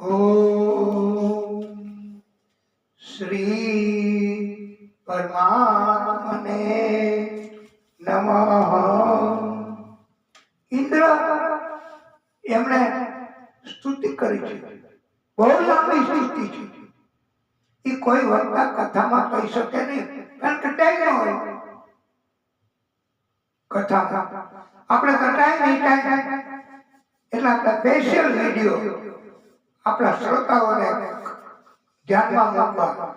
ઓમ શ્રી પરમાત્મને નમઃ. ઇન્દ્ર એમણે સ્તુતિ કરી છે, બહુ લાંબી સ્તુતિ છે. એ કોઈ વક્તા કથામાં કહી શકે નહીં, કારણ કે ટાઈમ ન હોય. કથામાં આપણે કટાય નહીં ટાઈમ, એટલે આપણે સ્પેશિયલ વિડીયો આપણા શ્રોતાઓને ધ્યાનમાં મૂકવા.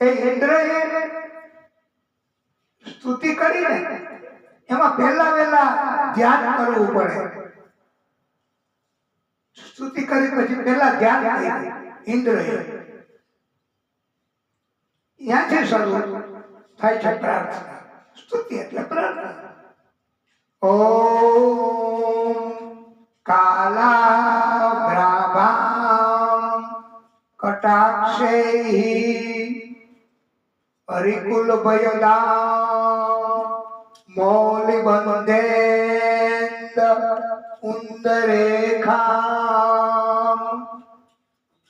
એ ઇન્દ્રએ સ્તુતિ કરીને એમાં પહેલા ધ્યાન કરવું પડે. સ્તુતિ કરી પછી પહેલા ધ્યાન કર્યું ઇન્દ્રએ. ત્યાંથી શરૂ થાય છે પ્રાર્થના. સ્તુતિ એટલે પ્રાર્થના. ઓમ કાલાભ્રાભાં કટાક્ષૈઃ હરિકુલભયદાં મૌલિબંધેન્દ ઉન્દરેખાં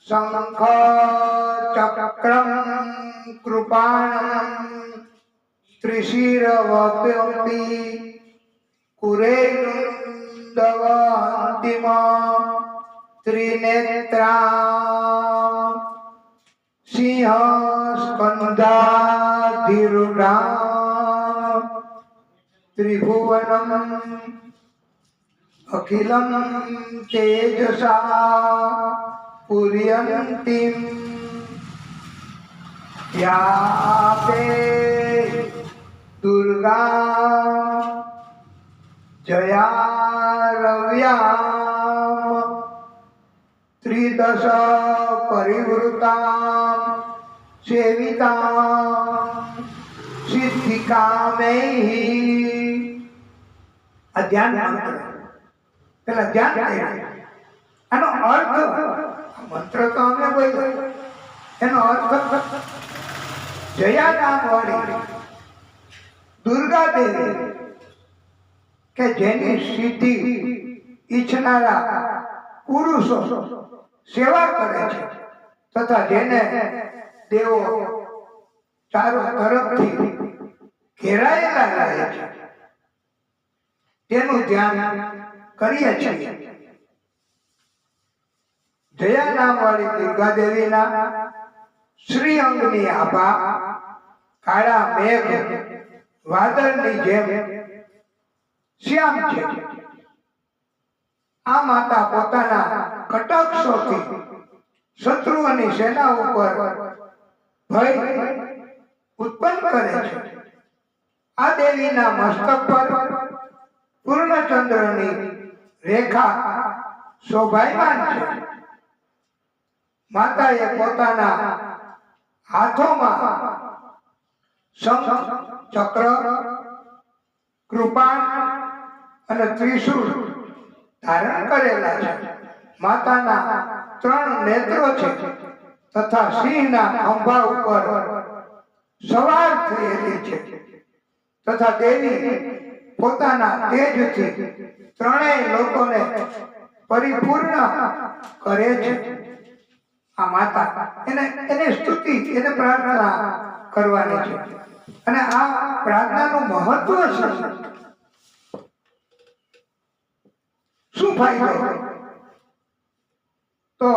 શંખ ચક્રમ કૃપાણં ત્રિશિરવપ્યપી કુરેન્દવંતિમા ત્રિનેત્રા સિંહ સ્કંધાધિરૂઢા ત્રિભુવનમ અખિલમ તેજસા પુર્યંતિમ યાતે દુર્ગા જયા રવ્યામ ત્રિદશ પરિવૃતામ સેવિતામ સિદ્ધિકામૈઃ. આ ધ્યાન મંત્ર. પેલા ધ્યાન કર્યું. આનો અર્થ મંત્ર તો અમે બોલ્યો, એનો અર્થ જયા નામ વાળી દુર્ગા દેવી કે જેની સિદ્ધિ ઈચ્છનારા પુરુષો સેવા કરે છે, તથા જેને દેવો ચારો તરફથી ઘેરાયેલા રહે છે, તેનું ધ્યાન કરીએ છીએ. જયા નામ વાળી દુર્ગા દેવીના શ્રી અંગની આભા કાળા મેઘ વાદળની જેમ શ્યામ છે. આ માતા પોતાના કટાક્ષોથી શત્રુઓની સેના ઉપર ભય ઉત્પન્ન કરે છે. આ દેવીના મસ્તક પર પૂર્ણચંદ્રની રેખા શોભાયમાન છે. માતાએ પોતાના હાથોમાં શંખ, ચક્ર, કૃપાણ અને ત્રિશૂળ ધારણ કરેલા છે. માતાના 3 નેત્રો છે તથા સિંહના ખંભા ઉપર સવાર થયેલી છે. તથા દેવી પોતાના તેજથી ત્રણેય લોકોને પરિપૂર્ણ કરે છે. આ માતા એને સ્તુતિ, એને પ્રાર્થના કરવાની છે. અને આ પ્રાર્થનાનું મહત્વ છે. શું ફાયદો? તો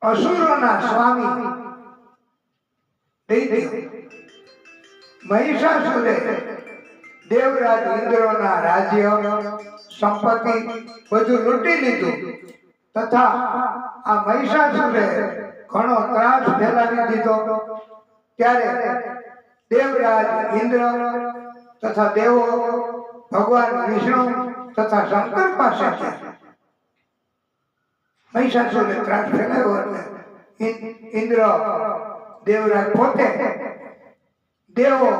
અસુરોના સ્વામી દૈત્ય મહિષાસુરે દેવરાજ ઇન્દ્રના રાજ્ય સંપત્તિ બધું લૂંટી લીધું. તથા આ મહિષાસુરે ઘણો ત્રાસ ફેલાવી દીધો. ત્યારે દેવરાજ ઇન્દ્ર તથા દેવો ભગવાન વિષ્ણુ તથા શંકર પાસે છે. મહિષાસુરે ત્રાસ ફેલાવ્યો એટલે ઇન્દ્ર દેવરાજ પોતે દેવો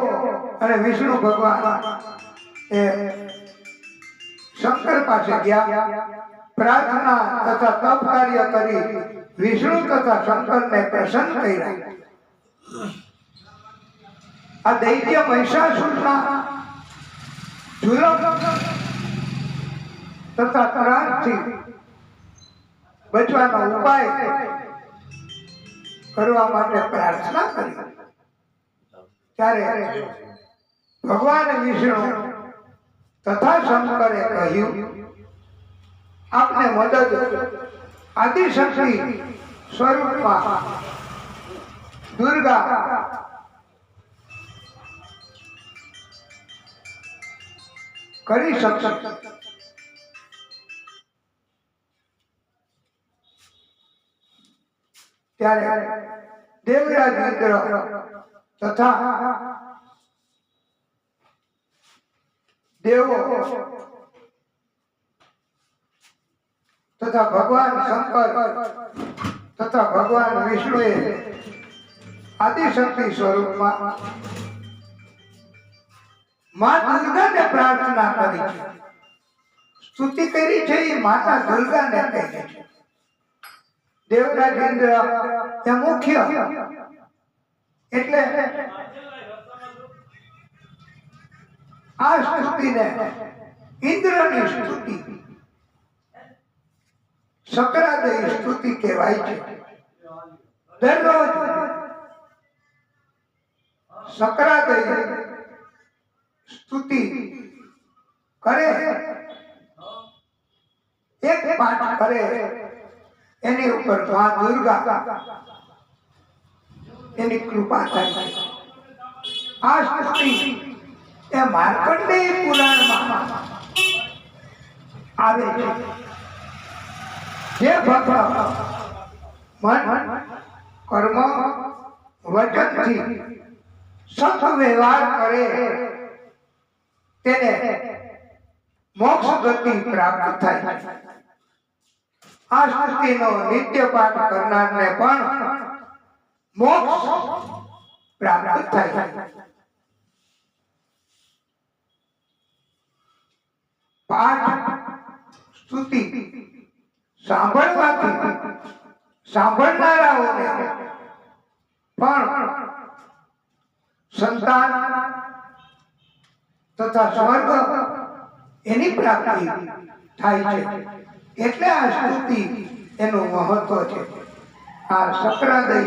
અને વિષ્ણુ ભગવાન એ શંકર પાસે ગયા. પ્રાર્થના તથા તપ કાર્ય કરી વિષ્ણુ તથા શંકરને પ્રસન્ન કર્યા. આ દૈત્ય મહિષાસુરના જુલમ તથા ત્રાસથી બચવાનો ઉપાય કરવા માટે પ્રાર્થના કરી ત્યારે ભગવાન વિષ્ણુ તથા શંકરે કહ્યું, આપને મદદ આદિશક્તિ સ્વરૂપમાં દુર્ગા કરી શકશે. ત્યારે દેવરાજ ઇન્દ્ર તથા દેવો તથા ભગવાન શંકર તથા ભગવાન વિષ્ણુએ આદિશક્તિ સ્વરૂપમાં માં દુર્ગાને પ્રાર્થના કરી છે, સ્તુતિ કરી છે. એ માતા દુર્ગાને કહે છે. દેવરાજ ઇન્દ્ર એ મુખ્ય એટલે આ સ્તુતિને ઇન્દ્રની સ્તુતિ શક્રાદય સ્તુતિ કહેવાય છે. દરરોજ શક્રાદય સ્તુતિ કરે, એક પાઠ કરે, એની ઉપર મા દુર્ગા એની કૃપા થાય છે. આ સ્તુતિ એ માર્કંડેય પુરાણમાં આવે છે. જે ભક્ત મન કર્મ વચનથી સત વ્યવહાર કરે તેને મોક્ષ ગતિ પ્રાપ્ત થાય છે. આ સ્તુતિનો નિત્ય પાઠ કરનારને પણ મોક્ષ પ્રાપ્ત થાય છે. પાઠ સ્તુતિ સાંભળવાથી સાંભળનારાઓને પણ સંતાન તથા સ્વર્ગ એની પ્રાપ્તિ થાય છે. એટલે આ સ્તુતિ એનું મહત્વ છે. આ શક્રાદય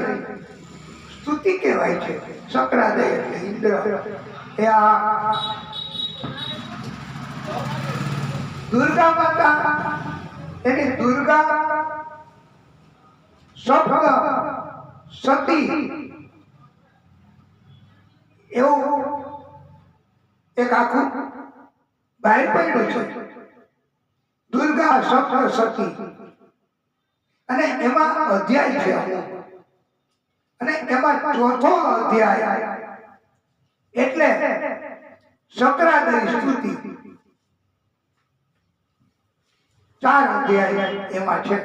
સ્તુતિ કહેવાય છે. શક્રાદય એટલે ઇન્દ્ર. એ આ દુર્ગા માતા એની દુર્ગા સપ્ત સતી એવું એક આખું બહાર પડ્યું છે. દુર્ગા સપ્ત સતી અને એમાં અધ્યાય છે અને એમાં ચોથો અધ્યાય એટલે શક્રાદય સ્તુતિ. 4 અધ્યાય એમાં છે.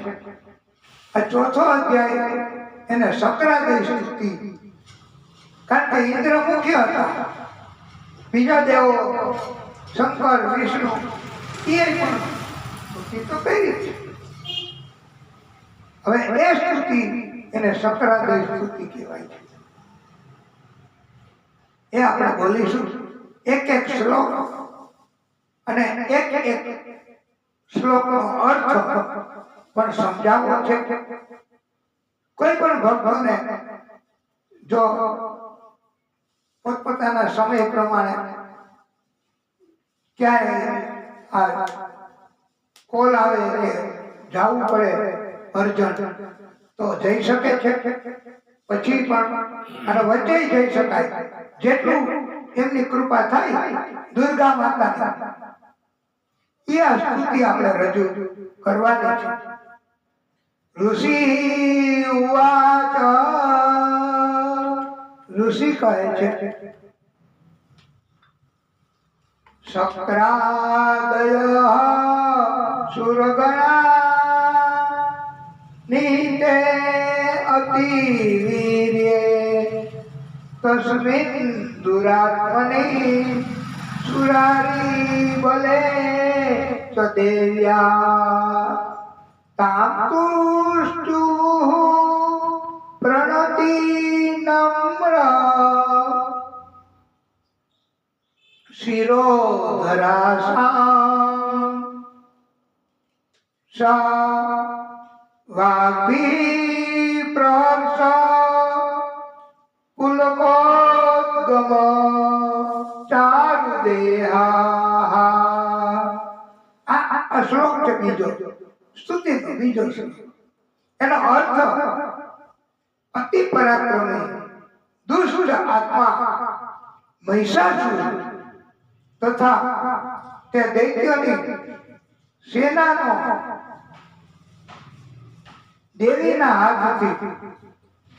આ ચોથો અધ્યાય એને શક્રાદય સ્તુતિ, કારણ કે ઇન્દ્ર મુખ્ય હતા, બીજા દેવો શંકર વિષ્ણુ એ પણ સ્તુતિ તો કરી છે. હવે એ સ્તુતિ એને શક્રાદય સ્તુતિ કહેવાય છે. એ આપણે બોલીશું એક એક શ્લોક અને એક એક શ્લોકનો અર્થ પણ સમજાવવો છે. કોઈ પણ ભક્તોને જો પોતપોતાના સમય પ્રમાણે ક્યાંય આ કોલ આવે કે જવું પડે અર્જન્ટ તો જઈ શકે છે, પછી પણ અને વચ્ચે જઈ શકાય. જેટલું એમની કૃપા થાય દુર્ગા માતા એ આ સ્તુતિ આપણે રજૂ કરવાની છે. ઋષિ ઉવાચ, ઋષિ કહે છે, શક્રાદય સુરગણા નીતે અતિ વીર્યે તસ્મિન દુરાત્મની સુરારી બલે ચ દેવ્યા તામ તુષ્ટુ પ્રણતિ નમ્ર શિરોધરાસામ સા વાપી પ્રહર્ષ પુલકોદ્ગમ ચારુ દેહા. આ શ્લોક છે બીજો, સ્તુતિનો બીજો શ્લોક. એનો અર્થ અતિ પરાક્રમી દુષ્ટ આત્મા મહિષાસુર તથા તે દૈત્યોની સેનાનો દેવીના હાથથી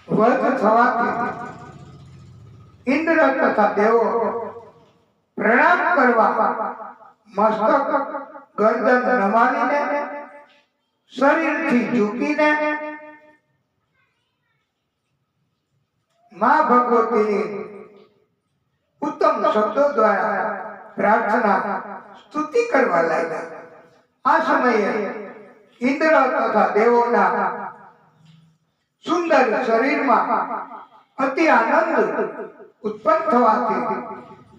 વધ થવાથી ઇન્દ્ર તથા દેવો પ્રણામ કરવા મસ્તક ગરદન નમાવીને શરીરથી ઝૂકીને માં ભગવતીની ઉત્તમ શબ્દો દ્વારા પ્રાર્થના સ્તુતિ કરવા લાગ્યા. આ સમયે ઇન્દ્ર તથા દેવોના સુંદર શરીરમાં અતિ આનંદ ઉત્પન્ન થવાથી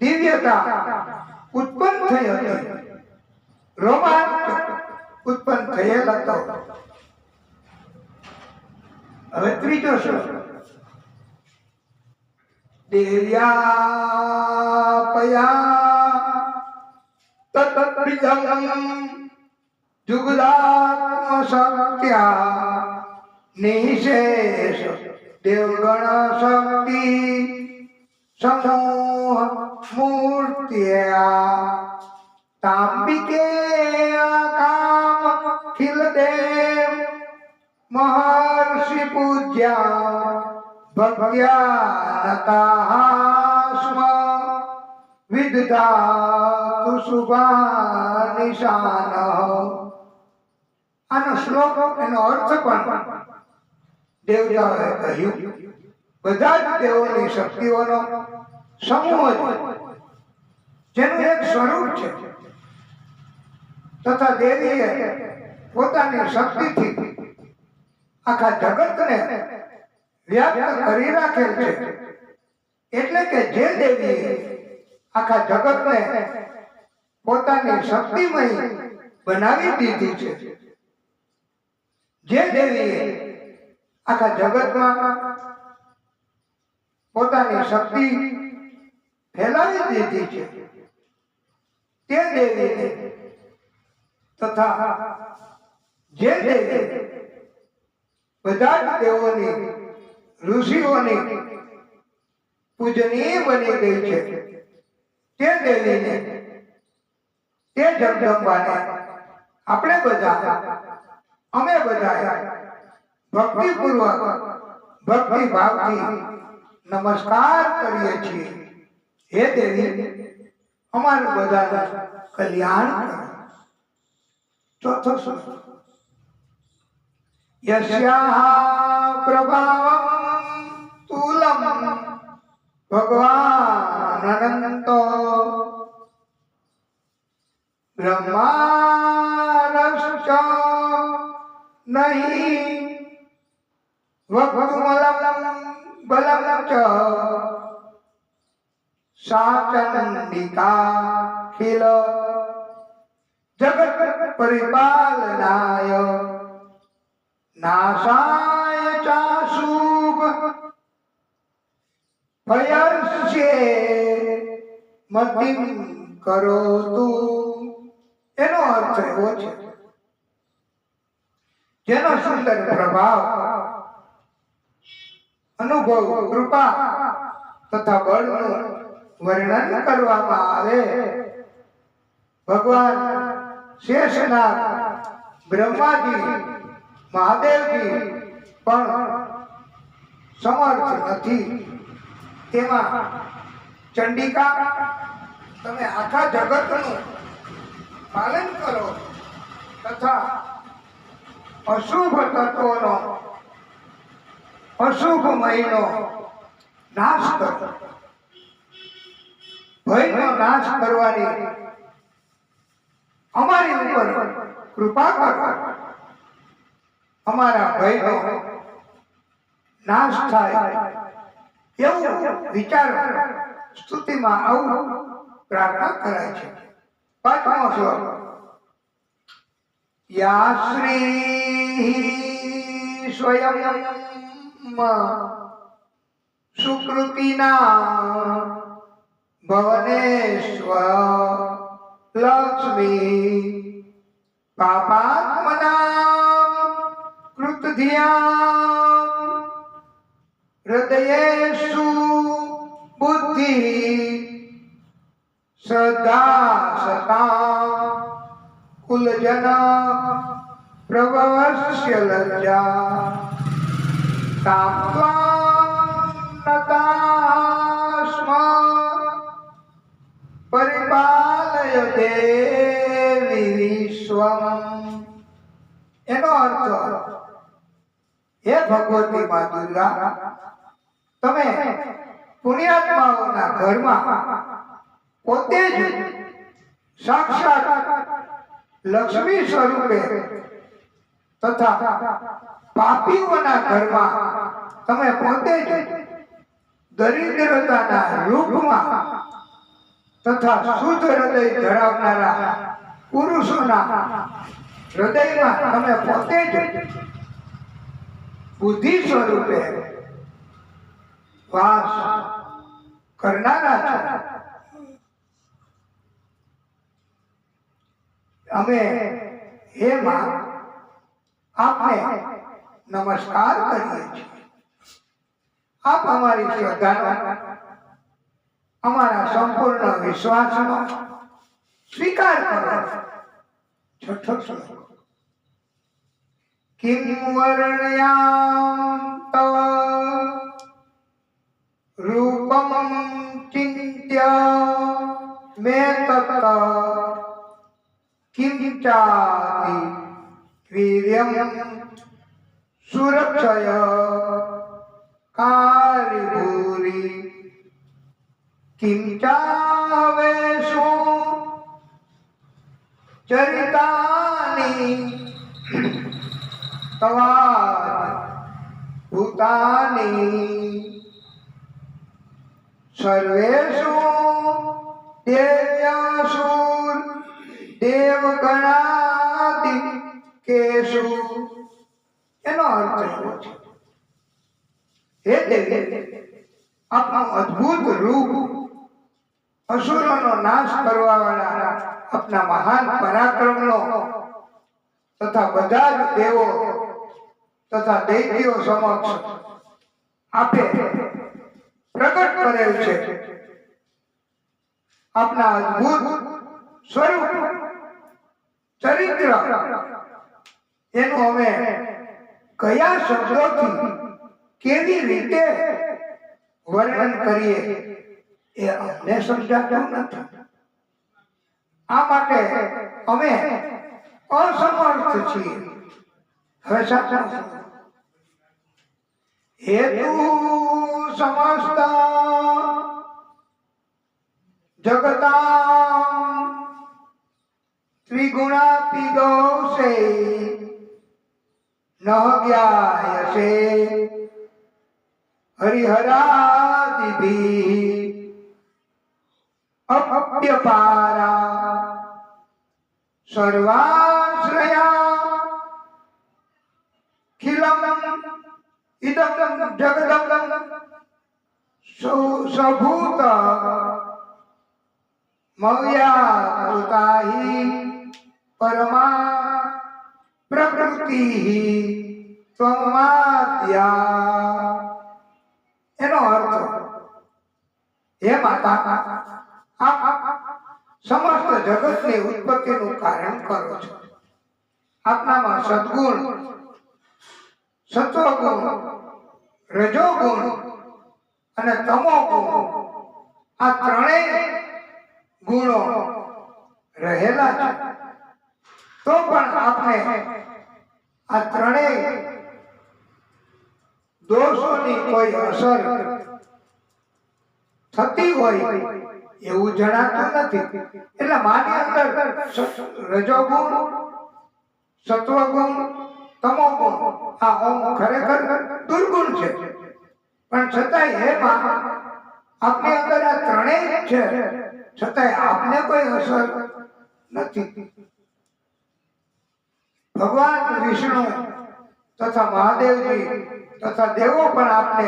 દિવ્યતા ઉત્પન્ન થઈ હતી. રોમાંચ ઉત્પન્ન થયેલ હતો. હવે ત્રીજો શ્લોક. દેવ્યાપયા તત્પ્રિયમ જુગદાત્મ શક્ત્યા નિશેષ દેવગણ શક્તિ સમૂહ મૂર્ત્યા તાંબિકે કામ ખિલ દેવ મહર્ષિ પૂજ્યા ભક્ત્યાનતાસ્મ વિદધાતુ શુભાનિશાન. આનો શ્લોક, એનો અર્થ પણ દેવતાઓએ કહ્યું. બધા જ દેવોની શક્તિઓનો સમૂહ જેનું એક સ્વરૂપ છે તથા દેવીએ પોતાની શક્તિથી આખા જગતને વ્યાપ્ત કરી રાખેલ છે. એટલે કે જે દેવીએ આખા જગતને પોતાની શક્તિમય બનાવી દીધી છે, જે દેવીએ આખા જગતમાં પોતાની શક્તિ ફેલાવી દીધી છે, તે દેવીને તથા જે દેવી બધા જ દેવોની ઋષિઓની પૂજનીય બની ગઈ છે, તે દેવીને, તે જગદંબાને અમે બધા ભક્તિપૂર્વક ભક્તિ ભાવથી નમસ્કાર કરીએ છીએ. હે દેવી, અમારું બધાનું કલ્યાણ કરો. ચોથો શ્લોક. યસ્યાઃ પ્રભાવં તુલમ ભગવાન અનંતો બ્રહ્મારશ્ચ નહીં વક્તુમલમ બલમ ચ સાચંડિકાખિલ જગત પરિપાલનાય નાશાય ચાશુભ ભયસ્યે મતિમ કરોતુ. એનો અર્થ એવો છે, જેનો સુંદર પ્રભાવ, અનુભવ, કૃપા તથા બળનું વર્ણન કરવામાં આવે. ભગવાન શેષનાગ, બ્રહ્માજી, મહાદેવજી પણ સમર્થ નથી. તેમાં ચંડિકા, તમે આખા જગતનું પાલન કરો તથા અશુભ તત્વોનો, અશુભ મહિનો નાશ કરો. ભયનો નાશ કરવાની અમારી ઉપર કૃપા કરો. અમારા ભયનો નાશ થાય એવું વિચારો. સ્તુતિમાં આવું પ્રાર્થના કરાય છે. પાંચમો શ્લોક. યા શ્રી સ્વયં સુકૃતિના ભવનેશ્વર લક્ષ્મી પાપાત્મના કૃતધિયા હૃદયેષુ બુદ્ધિ શ્રદ્ધા સતા કુલજન પ્રવશ્ય લજ્જા તાત્વાન્નતાસ્મ પરિપાલય દેવી વિશ્વમ. એનો અર્થ, હે ભગવતી મા દુર્ગા, તમે પુણ્યાત્માઓના ઘરમાં પોતે જ સાક્ષાત લક્ષ્મી સ્વરૂપે તથા પાપીઓના ઘરમાં તમે પોતે જ દરિદ્રતાના રૂપમાં તથા શુદ્ધ હૃદય ધરાવનારા પુરુષોના હૃદયમાં તમે પોતે જ બુદ્ધિ સ્વરૂપે વાસ કરનારા છો. અમે હે માં આપને નમસ્કાર કરીએ છીએ. આપ અમારી શ્રદ્ધાનો, અમારા સંપૂર્ણ વિશ્વાસનો સ્વીકાર કરો. છઠ્ઠો શ્લોક. કિમ વર્ણયામ તવ રૂપમ ચિંત્ય મે તત કિમ ચાતિ વીર્યમ સુરક્ષય કારિભૂરી કિમ ચાવેષુ ચરિતાની તવા ભૂતાની સર્વેષુ દેવ્યાસુર દેવગણાદિ કેશુ. એનો અર્થ એવો છે, હે દેવી, આપનું અદ્ભુત રૂપ, અસુરોનો નાશ કરવા વાળા આપના મહાન પરાક્રમનો તથા બધા જ દેવો તથા દૈત્યો સમક્ષ આપે પ્રગટ કરેલ છે. આપના અદ્ભુત સ્વરૂપ, ચરિત્ર, એનું અમે કયા શબ્દોથી કેવી રીતે વર્ણન કરીએ એ અમને સમજાતું નથી. આ માટે અમે અસમર્થ છીએ. હવે સાચું, હેતુ સમસ્ત જગતામ ત્રિગુણાપી દોષે ન જ્ઞાયસે હરિહરાદિભિ અપ્યપારા સર્વાશ્રયા ખિલમ ઇદમ જગદમ સભૂત મવ્યા કૃતાહિ પરમા પ્રકૃતિ ત્વમાદ્યા. એનો અર્થ, હે માતા, આપ સમસ્ત જગતની ઉત્પત્તિનું કારણ કરો છો. આપનામાં સદગુણ, સત્વગુણ, રજોગુણ અને તમોગુણ, આ ત્રણેય ગુણો રહેલા છે. તો પણ આપણે આ ત્રણેય દોષોની કોઈ અસર થતી હોય એવું જણાતું નથી. એટલે મારી અંદર રજોગુણ, સત્વગુણ, તમોગુણ, આ ઓમ ખરેખર દુર્ગુણ છે. પણ છતાંય હે માં, આપની અંદર આ ત્રણેય છે, છતાંય આપને કોઈ અસર નથી. ભગવાન વિષ્ણુ તથા મહાદેવજી તથા દેવો પણ આપને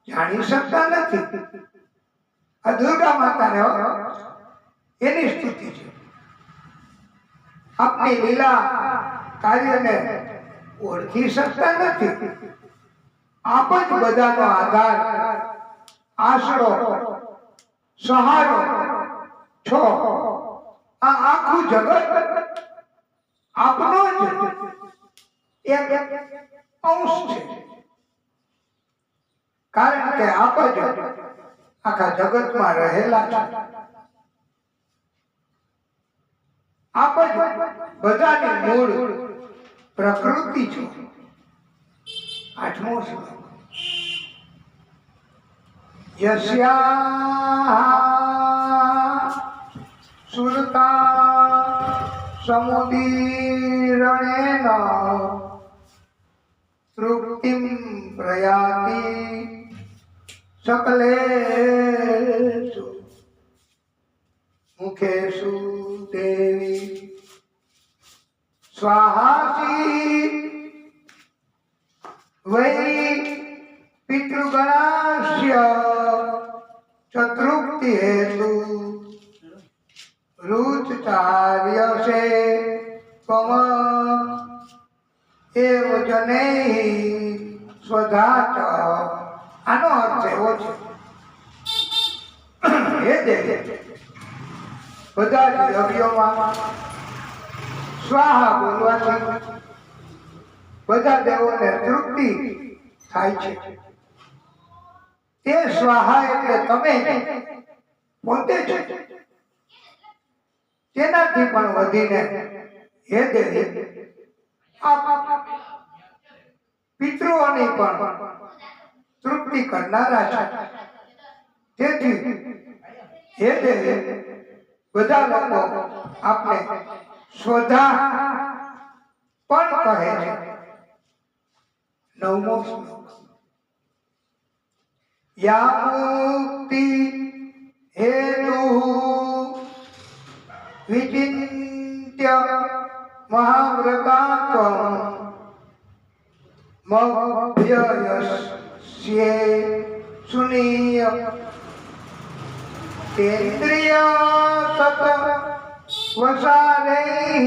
જાણી શકતા નથી. આ દુર્ગા માતાને એની સ્તુતિ છે. આપની લીલા કાર્યને ઓળખી શકતા નથી. આપ જ બધાનો આધાર, આશરો, સહારો છો. આ આખું જગત આપનો જ એક અંશ છે. કારણ કે આપ જ આખા જગતમાં રહેલા છે. આપ જ બધાની મૂળ પ્રકૃતિ છો. 8મો શ્લોક. યસ્યા સુરતા સમુદીરણેન તૃપ્તિમ પ્રયાતિ સકલેષુ મુખેષુ દેવી સ્વાહાસી વૈ પિતૃગણાસ્ય ચતૃપ્તિ હેતુ રુચચાર્યસે ત્વમ એવ જનૈ સ્વધાચ. આનો અર્થ એવો છે, હે દેવી, બધા જ દ્રવ્યોમાં સ્વાહા બોલવાથી બધા દેવોને તૃપ્તિ થાય છે. તે સ્વાહા એટલે તમે પોતે જ. તેનાથી પણ વધીને હે દેવી આપ પિતૃઓની પણ તૃપ્તિ કરનારા છે. તેથી હે દેવી બધા લોકો આપને સ્વધા પણ કહે છે. 9મો શ્લોક. યા મુક્તિ હેતુ વિચિંત્ય મહાવ્રતાત્વં મભ્યયસ્યે સુનીય તેન્દ્રિય તત વસારૈ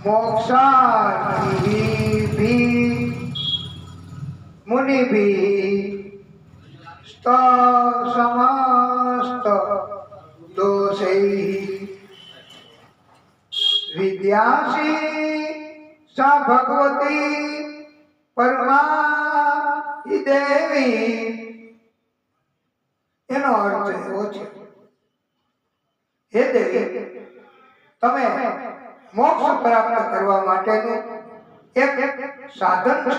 મોક્ષાર્થિભિ મુનિભિ સમસ્ત દોષૈ વિદ્યાસી સા ભગવતી પરમા દેવી. એનો અર્થ એવો છે, હે દેવી, તમે મોક્ષ પ્રાપ્ત કરવા માટેનું એક સાધન છો.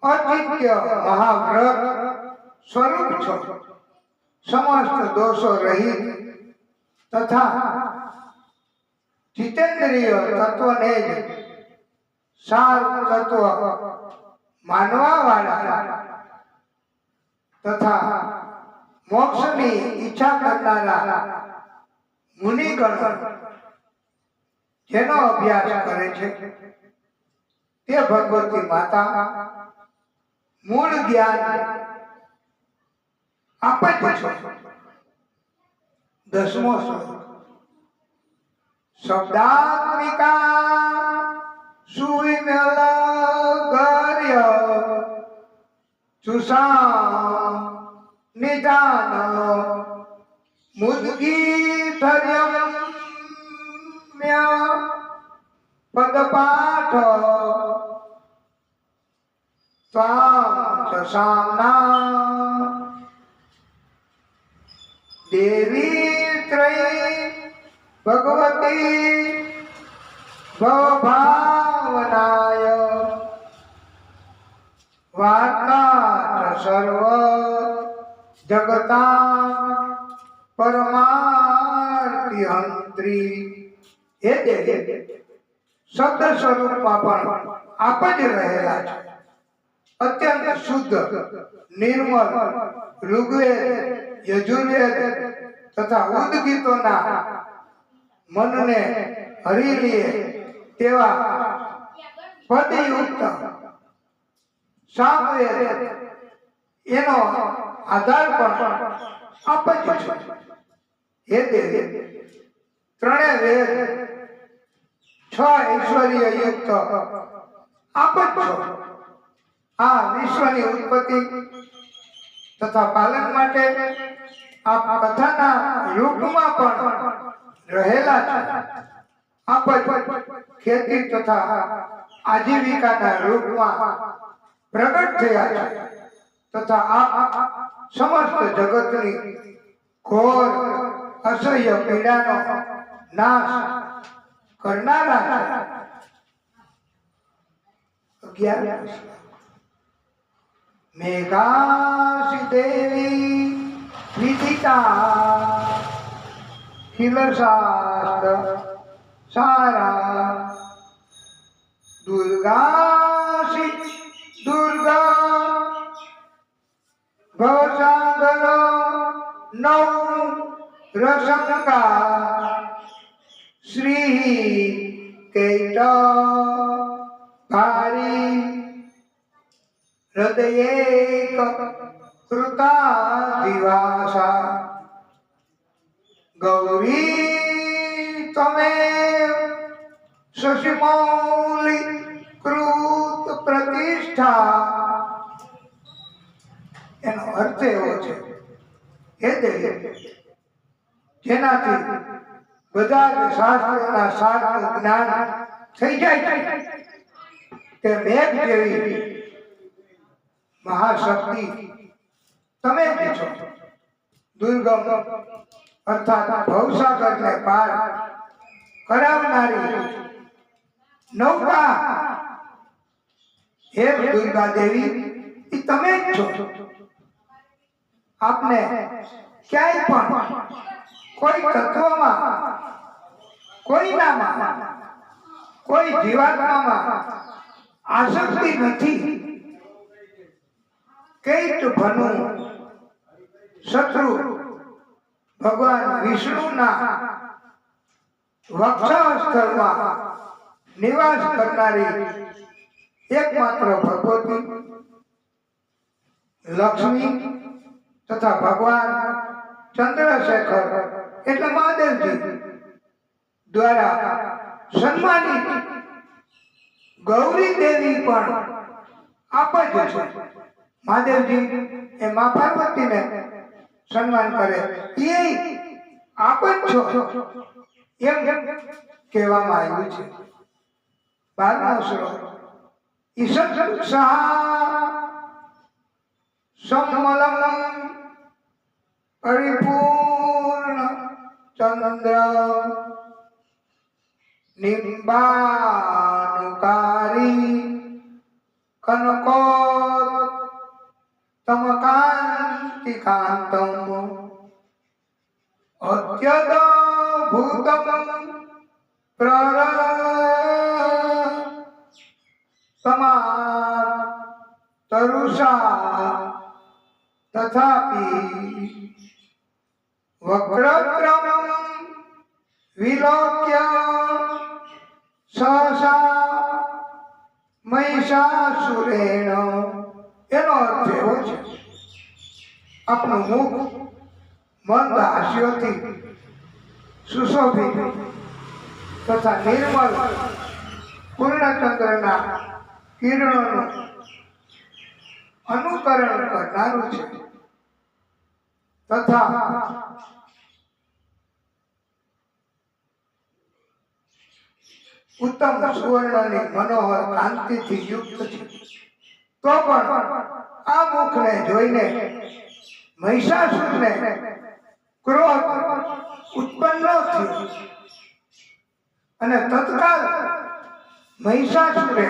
અચિત્ય મહાવ્રત સ્વરૂપ છો. સમસ્ત દોષો રહિત તથા જીતેન્દ્રિય તત્વને જ સાર તત્વ માનવા વાળા તથા મોક્ષની ઈચ્છા કરનારા મુનિગણ જેનો અભ્યાસ કરે છે તે ભગવતી માતા મૂળ જ્ઞાન આપે જ છો. 10મો શ્લોક. શબ્દાત્મિકા સુવિમલ ગર્ય સુષા નિદાન મુદ્ગીધર્યમ્ય પદપાઠ ત્વાં સામ્ના દેવી ત્રયી ભગવતી ભવભાવનાય વાર્તા સર્વ જગતા પરમાર્થિહંત્રી. હે દેવી, શબ્દ સ્વરૂપમાં પણ આપ જ રહેલા છે. અત્યંત શુદ્ધ, નિર્મળ ઋગ્વેદ, યજુર્વેદ તથા ઉદ્ગીતોના મનને હરી લે તેવા પદયુક્ત સામવેદ એનો આધાર પણ આપ જ છો. હે દેવી, ત્રણે વેદ 6 ઐશ્વર્ય યુક્ત આપ જ છો. આ વિશ્વની ઉત્પત્તિ તથા પાલન માટે આપ કથાના રૂપમાં પણ રહેલા છે. આપ જ ખેતી તથા આજીવિકાના રૂપમાં પ્રગટ થયા છે તથા આપ સમસ્ત જગતની ઘોર અસહ્ય પીડાનો નાશ કરનારા છે. 11 મેઘાસી દેવી વિદિતા ખિલશાસ્ત્ર સારા દુર્ગાસી દુર્ગા ભવસાગર નવ રસંકા શ્રી કૈટ ભારી હૃદયેક કૃતાધિવાસા ગૌરી તમેવ શશિમૌલિ કૃત પ્રતિષ્ઠા. એનો અર્થ એવો છે, હે દેવી, જેનાથી બધા જ શાસ્ત્રોના સારનું જ્ઞાન થઈ જાય છે તે મેઘ જેવી મહાશક્તિ તમે જ છો. દુર્ગમ અર્થાત ભવસાગરને પાર કરાવનારી નૌકા હે દુર્ગા દેવી, એ તમે જ છો. આપને ક્યાંય પણ કોઈ તત્વમાં, કોઈનામાં, કોઈ જીવાત્મામાં આસક્તિ નથી. કૈટ ભનુ શત્રુ ભગવાન વિષ્ણુના વક્ષસ્થળમાં નિવાસ કરનારી એકમાત્ર ભગવતી લક્ષ્મી તથા ભગવાન ચંદ્રશેખર એટલે મહાદેવજી દ્વારા સન્માનિત ગૌરી દેવી પણ આપ જ છો. મહાદેવજી એ મા પાર્વતીને સન્માન કરે, એ આપ જ છો એમ કહેવામાં આવ્યું છે. 12મો શ્લોક ઈશત સહા સમલમ પરિપૂર્ણ ચંદ્ર નિંબાનુકારી કનકોત તમકાંતિ કાંતમ અત્યદ ભૂતમ પ્રર તમા તરુષા તથાપિ વક્રત્રમ વિલોક્ય સહસા મહિષાસુરેણ. એનો અર્થ એવો છે, આપણું મુખ મંદ હાસ્યોથી સુશોભિત તથા નિર્મળ પૂર્ણચંદ્રના કિરણોનું અનુકરણ કરનારું છે તથા ઉત્તમ સુવર્ણની મનોહર કાંતિથી યુક્ત છે. તો પણ આ મુખને જોઈને મહિષાસુરને ક્રોધ ઉત્પન્ન થયો અને તત્કાલ મહિષાસુરે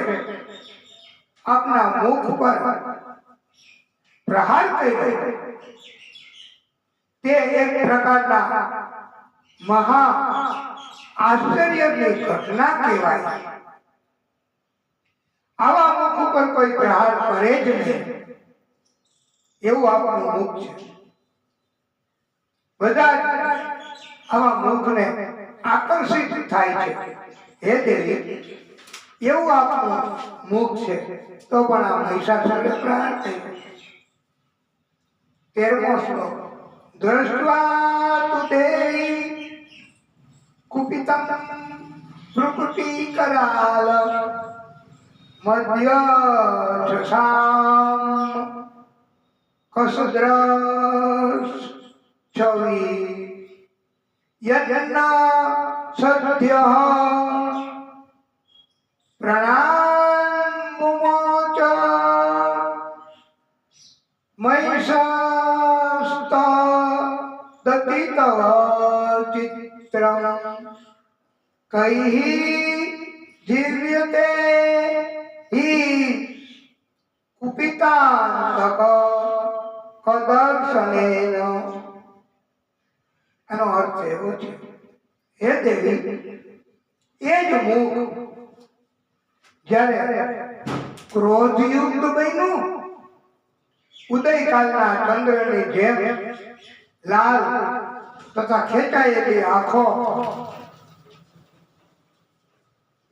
આપના મુખ પર પ્રહાર કર્યો. તે એક પ્રકારના મહા આશ્ચર્યની ઘટના કહેવાય. આવા મુખ ઉપર કોઈ પ્રહાર કરે જ નહીં એવું આપણું મુખ છે. બધા આવા મુખને આકર્ષિત થાય છે. હે દેવી, એવું આપણું મુખ છે તો પણ આ મહિષાસુર પ્રાણ થયો. 13મો શ્લોક. દ્રષ્ટ્વા તુ દેવી કુપિતમ પ્રકૃતિ કરાલ મધ્ય જસામ કસદ્રશ છવી યજ્ઞ સત્ય પ્રણામુમોચ મહિષસ્ત દતિત ચિત્રમ કૈઃ જીવ્યતે હિ કુપિતાંતક કદર્શનેન. આનો અર્થ એવો છે, હે દેવી, એ જ મુખ જ્યારે ક્રોધયુક્ત બન્યું, ઉદયકાલના ચંદ્રની જેમ લાલ તથા ખેંચાયેલી આંખો,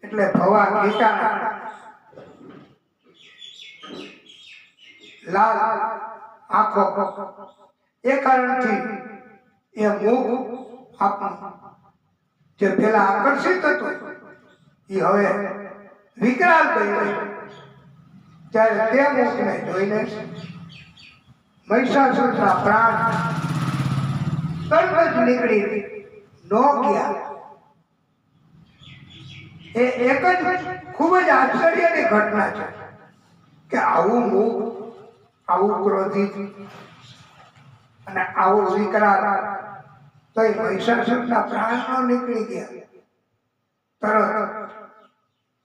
એટલે ભવા ખેંચાણા લાલ આંખો, એ કારણથી એ મુખ આપણું જે પેલા આકર્ષિત હતું એ હવે વિકરાળ બન્યું. ત્યારે તે મુખને જોઈને મહિષાસુરના પ્રાણ તરત જ નીકળી ન ગયા. એ એક જ ખૂબ જ આશ્ચર્યની ઘટના છે કે આવું મુખ, આવું ક્રોધિત અને આવું વિકરાળ, તો એ મહિષાસુરના પ્રાણ ન નીકળી ગયા તરત.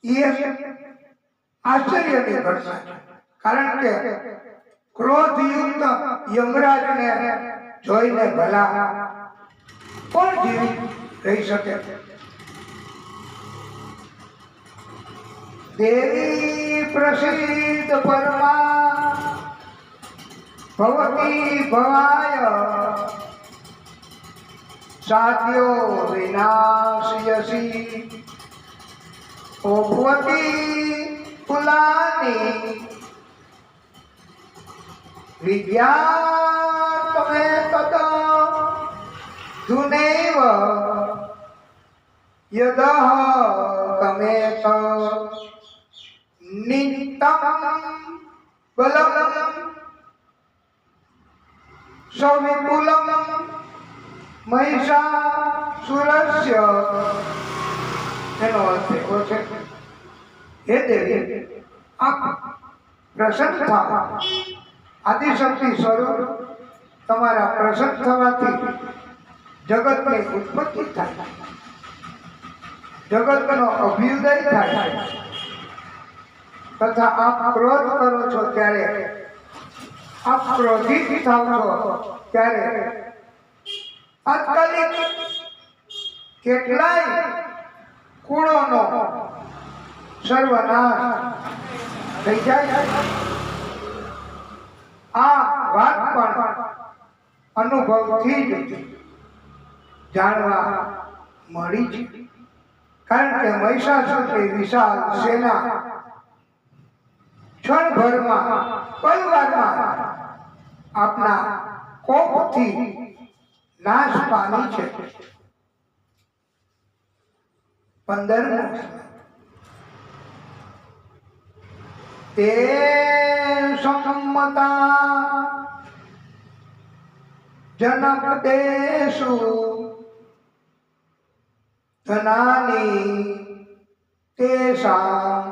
એ આશ્ચર્યની ઘટના છે, કારણ કે ક્રોધયુક્ત યમરાજને જોઈને ભલા કોણ જીવી રહી શકે? દેવી પ્રસિદ્ધ પરમા ભવતી ભવાય સાધ્યો વિનાશયસી ઓભવતી ફુલાની વિદ્યા તમે તદ ધુનૈવ યદઃ તમે ત નિત્તમ બલમ સવિપુલમ મહિષાસુરસ્ય. એનો અર્થ એવો છે, હે દેવી, આપ પ્રસન્ન થાઓ. આદિશક્તિ સ્વરૂપ તમારા પ્રસન્ન થવાથી જગતની ઉત્પત્તિ થાય, જગતનો અભ્યુદય થાય, તથા આપ ક્રોધ કરો છો ત્યારે, આપ ક્રોધિત થાવ છો ત્યારે તાત્કાલિક કેટલાય કુળોનો સર્વનાશ થઈ જાય. આ વાત પણ અનુભવથી જ જાણવા મળી છે, કારણ કે મહિષાસુરની વિશાળ સેના ક્ષણભરમાં, પલવારમાં આપના કોપથી નાશ પામી છે. 15મો. તે સંમતા જનક દેશુ ધનાની તેષાં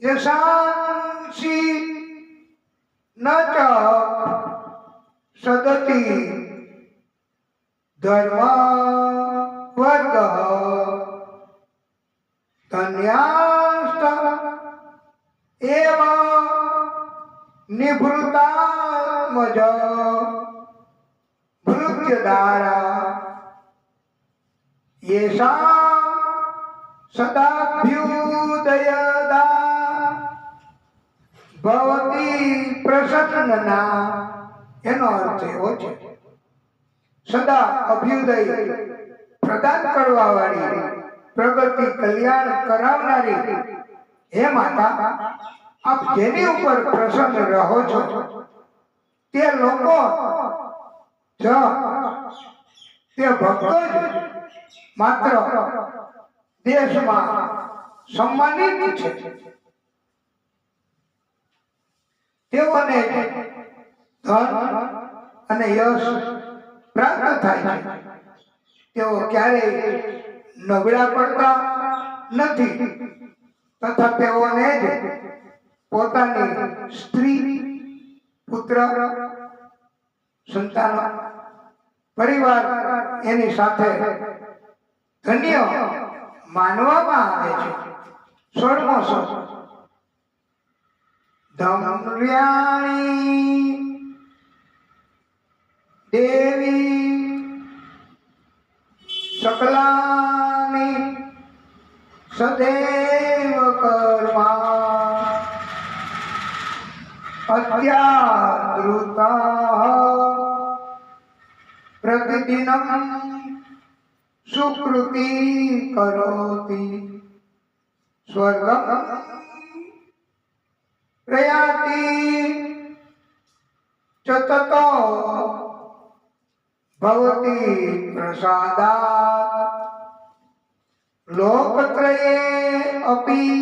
યશાંસી ન ચ સદતિ ધર્મ વર્ગ ધન્યાસ્ત એવ નિભૃતામજ ભૃત્યદારા યેષાં સદાભ્યુદયદા ભવતી પ્રસન્નના. એનો અર્થ એવો છે, સદા અભ્યુદય પ્રદાન કરવા વાળી, પ્રગતિ કલ્યાણ કરાવનારી હે માતા, આપ જેની ઉપર પ્રસન્ન રહો છો તે લોકો તે ભક્તો જ માત્ર દેશમાં સન્માનિત છે. તેઓને ધન અને યશ પ્રાપ્ત થાય છે. તેઓ ક્યારેય નબળા પડતા નથી તથા તેઓને જ પોતાની સ્ત્રી, પુત્ર, સંતાન, પરિવાર એની સાથે ધન્ય માનવામાં આવે છે. 16મો શ્લોક. ધમ્યાણી દેવી સકલાની સદૈવ કર્મા અત્યાદૃતા પ્રતિદિનમ સુકૃતિ કરોતિ સ્વર્ગમ પ્રયાતિ ચતતો ભવતી પ્રસાદાત લોકત્રયે અપી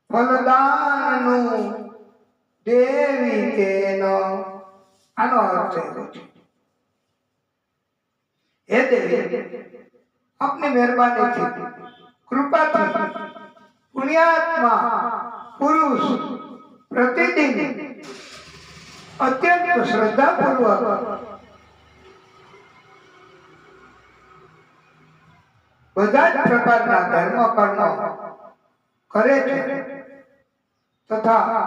ફલદાનનું દેવી તેન. આનો અર્થ એવો છે, હે દેવી, આપની મહેરબાનીથી, કૃપાથી પુણ્યાત્મા પુરુષ પ્રતિદિન અત્યંત શ્રદ્ધાપૂર્વક બધા જ પ્રકારના ધર્મ કર્મો કરે છે તથા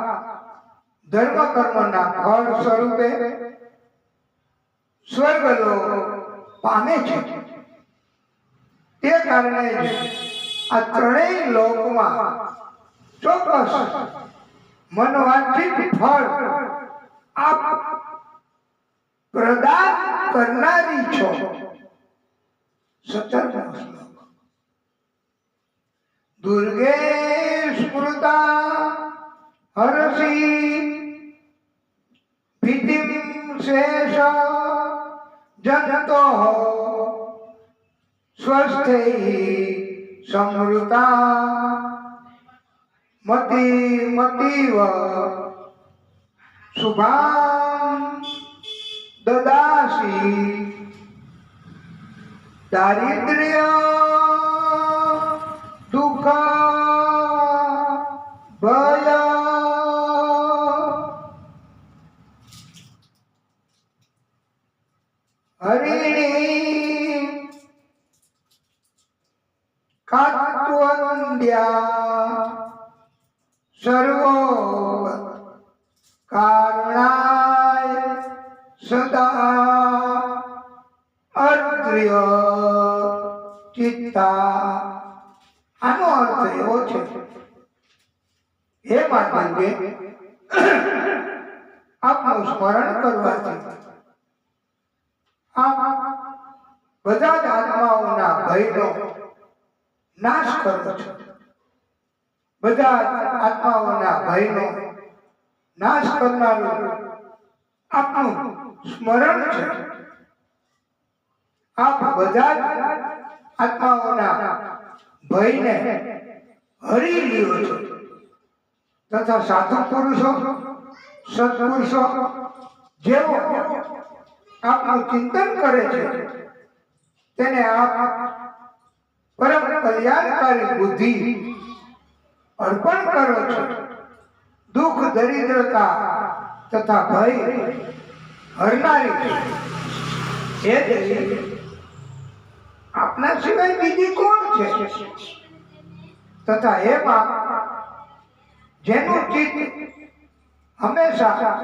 ધર્મ કર્મના ફળ સ્વરૂપે સ્વર્ગલોક પામે છે. તે કારણે આ ત્રણેય લોકમાં ચોક્કસ મનોવાંછિત ફળ આપ પ્રદાન કરનારી છો. 17મો શ્લોક. દુર્ગે સ્મૃતા હરસી ભીતિમ શેષ જનતો સ્વસ્થૈ સમૃતા મતિ મતિવ શુભાં દદાસી દારિદ્ર્ય દુઃખ ભય હરિણી કાત્વંદ્યા સર્વો કારણાય સદા અર્ધ્ય ચિત્તા. આનો અર્થ એવો છે, હે માતાજી, આપનું સ્મરણ કરવાથી આપ બધા જ આત્માઓના ભયનો નાશ કરો છો. બધા આત્માઓના ભયનો નાશ કરનારું આપનું સ્મરણ છે. આપ બધા જ આત્માઓના ભયને હરી લ્યો છો તથા સાધુ પુરુષો, સત્પુરુષો જેઓ આપનું ચિંતન કરે છે તેને આપ પરમ કલ્યાણકારી બુદ્ધિ અર્પણ કરો છો. દુઃખ, દરિદ્રતા તથા ભય હરનારી હે દેવી, આપના સિવાય બીજી કોણ છે? તથા હે બાપ, જેનું ચિત્ત હંમેશા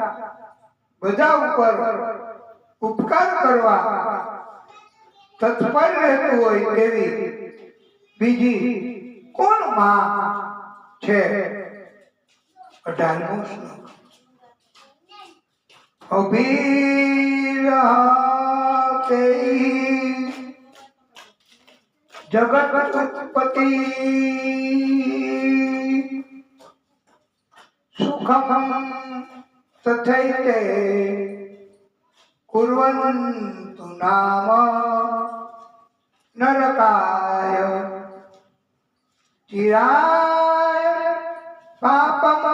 બધા ઉપર ઉપકાર કરવા તત્પર રહેતું હોય તેવી બીજી કોણ માં છે? 18મો શ્લોક. અભિરહતે જગત ઉત્પત્તિ સુખમ તથૈતે કુર્વન્તુ નામ નરકાય ચિરાય પાપમ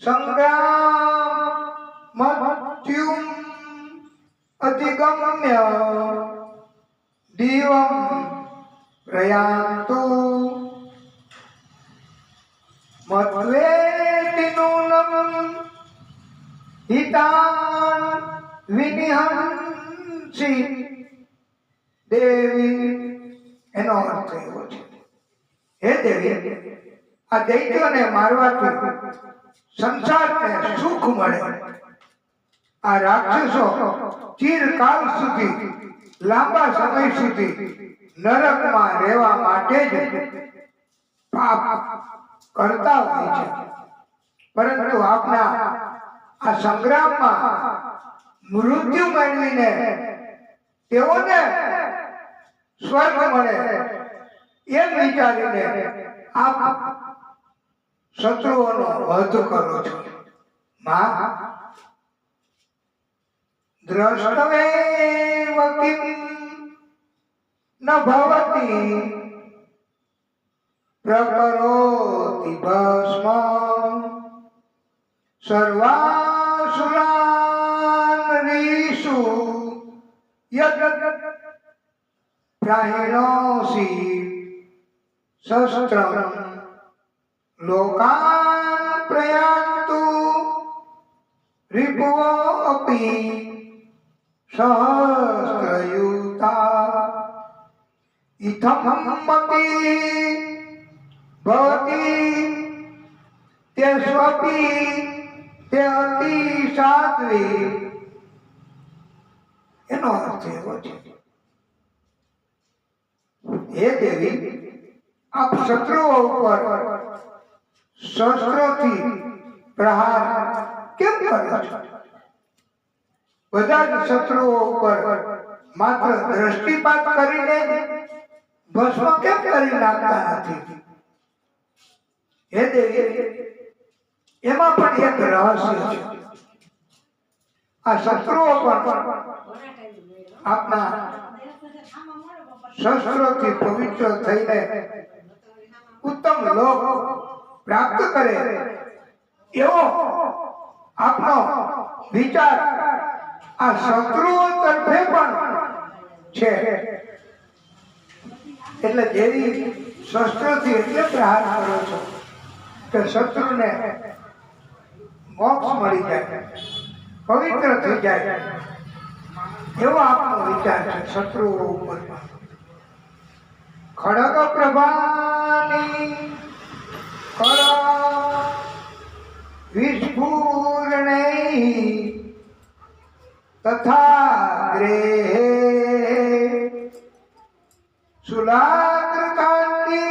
સંગ્રામ મૃત્યુમ અધિગમ્ય દીવમ પ્રયાન્તુ મત્વેતિ નૂનમ હિતાન વિનિહંસિ દેવી. એનો અર્થ એવો છે, હે દેવી, આ દૈત્યોને મારવાથી સંસારને સુખ મળે. આ રાક્ષસો ચિરકાલ સુધી, લાંબા સમય સુધી નરકમાં રહેવા માટે જ પાપ કરતા હોય છે. પરંતુ આપના આ સંગ્રામમાં મૃત્યુ મેળવીને તેઓને સ્વર્ગ મળે એમ વિચારીને આપ શત્રુઓનો વધ કરો છો. માં, દ્રષ્ટવેવ કિમ ન ભવતી પ્રકરોતિ ભસ્મ સર્વાસુરાન રીષુ યદ પ્રાહિણોષિ શસ્ત્રમ લોકાન પ્રયાન્તુ રિપુવો અપી સહસ્રયુતા ઇથમ મતિ ભવતી તે સ્વપી તે અતિ સાત્વી. એનો અર્થ એવો છે, હે દેવી, આપ શત્રુઓ ઉપર શસ્ત્રોથી પ્રહાર કેમ કરો છો? બધા જ શત્રુઓ ઉપર માત્ર દ્રષ્ટિપાત કરીને ભસ્મ કેમ કરી નાખતા નથી? હે દેવી, એમાં પણ એક રહસ્ય છે. આ શત્રુઓ પણ આપના શસ્ત્રોથી પવિત્ર થઈને ઉત્તમ લોક પ્રાપ્ત કરે એવો આપનો વિચાર આ શત્રુઓ તરફે પણ છે. એટલે જેવી શસ્ત્રોથી એટલે પ્રહાર કરો છો કે શત્રુને મોક્ષ મળી જાય, પવિત્ર થઈ જાય, એવો આપનો વિચાર છે શત્રુઓ ઉપર. ખડગ પ્રભાની કર વિસ્ફુરણૈ તથા ગ્રેહે સુલાગ્રકાંતિ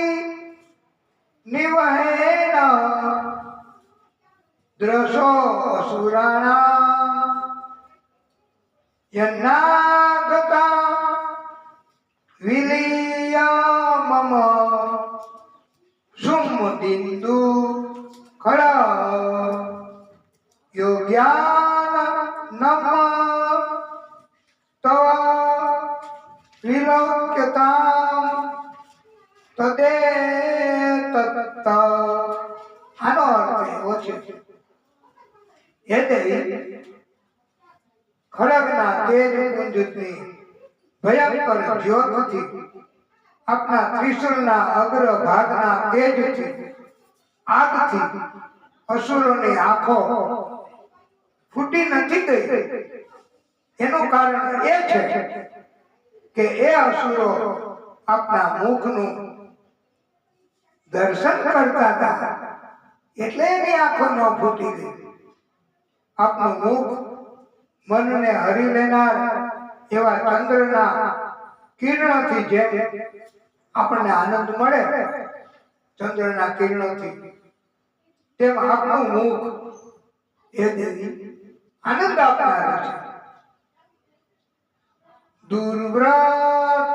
નિવહેન દ્રશો અસુરાણાં યન્નાગતા વિલિયમમ સુમદિન્દુ ખડ યોગ્યાન નમ તવ વિલોક્યતામ તદે તત્ત. આનો અર્થ એવો છે, હે દેવી, ખડગના તેજ પુંજની ભયંકર જ્યોતથી, આપના ત્રિશુલના અગ્ર ભાગના તેજથી, આગથી અસુરોની આંખો ફૂટી નથી ગઈ. એનું કારણ એ છે કે એ અસુરો આપના મુખનું દર્શન કરતા હતા, એટલે એની આંખો ન ફૂટી ગઈ. આપનું મુખ મનને હરી લેનાર એવા ચંદ્રના કિરણોથી જેમ આપણને આનંદ મળે, ચંદ્રના કિરણોથી, તેમ આપનું મુખ એ દેવી આનંદ આપનાર છે. દુર્વ્રત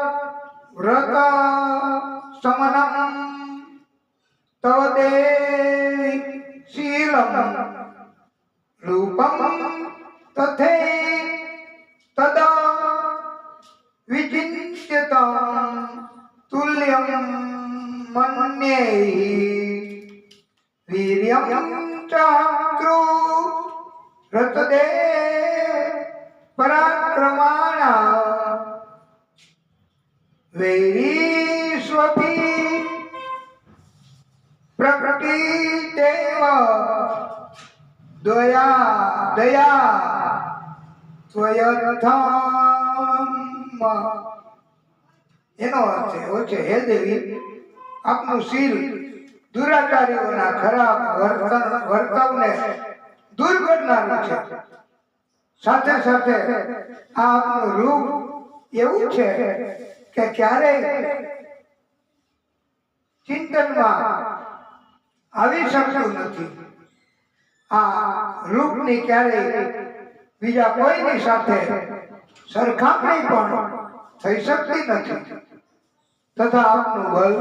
વીર્યં ચાક્રુ રતદે પરાક્રમાણા વૈરીસ્વપી પ્રકૃતિદેવ દયા દયા ત્વયથમ. એનો અર્થ એવો છે, હે દેવી, આપનું શીલ દુરાચારીઓના ખરાબ વર્તનને દૂર કરનારું છે. સાથે સાથે આ આપનું રૂપ એવું છે કે ક્યારેય ચિંતનમાં આવી શકતું નથી. આ રૂપની ક્યારેય બીજા કોઈની સાથે સરખામણી પણ થઈ શકતી નથી. તથા આપનું બળ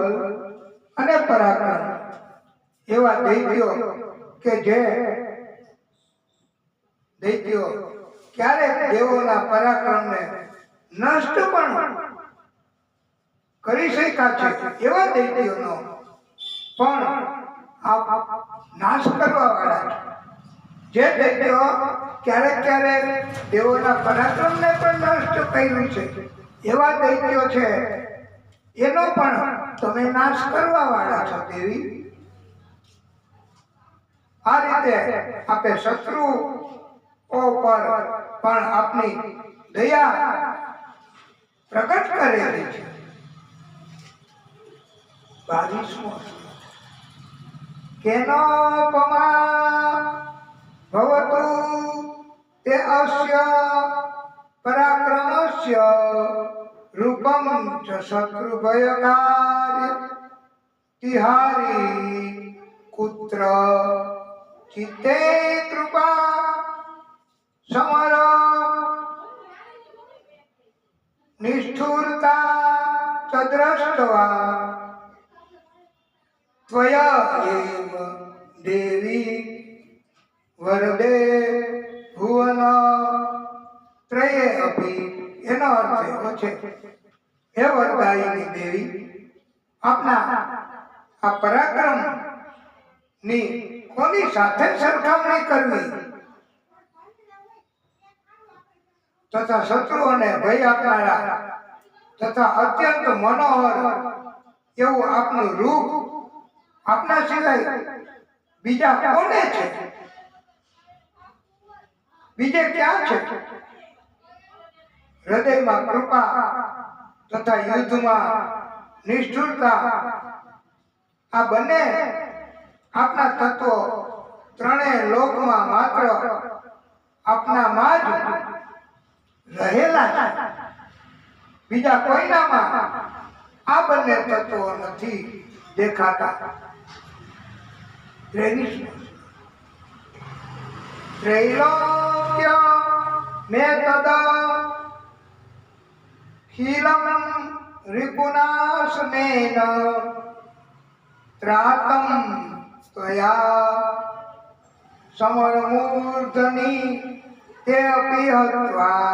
અને પરાક્રમ એવા દૈત્યો કે જે દૈત્યો ક્યારેક દેવોના પરાક્રમને નષ્ટ પણ કરી શક્યા છે, એવા દૈત્યોનો પણ આપ નાશ કરવા વાળા છે. જે દૈત્યો ક્યારેક ક્યારેક દેવોના પરાક્રમને પણ નષ્ટ કર્યું છે, એવા દૈત્યો છે, એનો પણ તમે નાશ કરવા વાળા છો દેવી. આ રીતે આપે શત્રુઓ પર પણ આપની દયા પ્રગટ કરેલી છે. 22મો કેનોપમા ભવતુ તે અસ્ય પરાક્રમસ્ય રૂપમ ચ શત્રુભયકાર્ય તિહારી કુત્ર ચિત્તે કૃપા સમર નિષ્ઠુરતા ચ દ્રષ્ટવા ત્વયા એવ દેવી વરદે ભુવન ત્રયે અપી. એનો અર્થ એવો છે, હે વરદાયિની દેવી, આપના આ પરાક્રમ ની કોની સાથે સરખામણી કરવી તથા શત્રુઓને ભય આપનારા તથા અત્યંત મનોહર એવું આપનું રૂપ આપના સિવાય બીજા કોને છે? બીજે ક્યાં છે? હૃદયમાં કૃપા તથા યુદ્ધમાં નિષ્ઠુરતા, આ બંને આપના તત્વો ત્રણેય લોકમાં માત્ર આપનામાં જ રહેલા છે. બીજા કોઈનામાં આ બંને તત્વો નથી દેખાતા. 23 ત્રૈલોક્ય મે તદ ખીલમ રિપુનાશમેન ત્રાતમ ત્વયા સમરમૂર્ધની તે અપી હત્વા